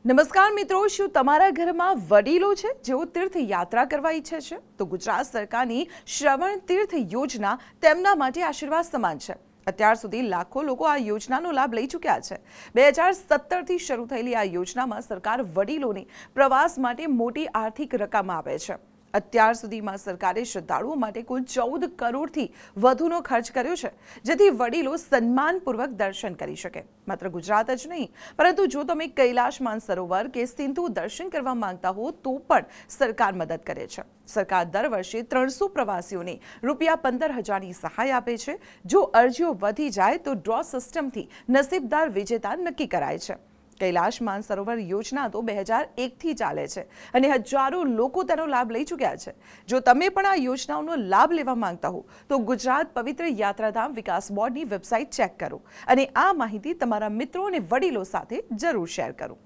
નમસ્કાર મિત્રો, શું તમારા ઘરમાં વડીલો છે જેઓ તીર્થયાત્રા કરવા ઈચ્છે છે? તો ગુજરાત સરકારની શ્રવણ તીર્થ યોજના તેમના માટે આશીર્વાદ સમાન છે. અત્યાર સુધી લાખો લોકો આ યોજનાનો લાભ લઈ ચૂક્યા છે. 2017થી શરૂ થયેલી આ યોજનામાં સરકાર વડીલોને પ્રવાસ માટે મોટી આર્થિક રકમ આપે છે. અત્યાર સુધીમાં સરકારે શ્રદ્ધાળુઓ માટે કુલ 14 કરોડથી વધુનો ખર્ચ કર્યો છે, જેથી વડીલો સન્માનપૂર્વક દર્શન કરી શકે. માત્ર ગુજરાત જ નહીં, પરંતુ જો તમે કૈલાશ માનસરોવર કે સિંધુ દર્શન કરવા માંગતા હો તો પણ સરકાર મદદ કરે છે. સરકાર દર વર્ષે 300 પ્રવાસીઓને ₹15,000ની સહાય આપે છે. જો અરજીઓ વધી જાય તો ડ્રો સિસ્ટમથી નસીબદાર વિજેતા નક્કી કરાય છે. કૈલાશ માનસરોવર યોજના તો 2001થી ચાલે છે અને હજારો લોકો તેનો લાભ લઈ ચૂક્યા છે. જો તમે પણ આ યોજનાઓનો લાભ લેવા માંગતા હો તો ગુજરાત પવિત્ર યાત્રાધામ વિકાસ બોર્ડની વેબસાઇટ ચેક કરો અને આ માહિતી તમારા મિત્રો અને વડીલો સાથે જરૂર શેર કરો.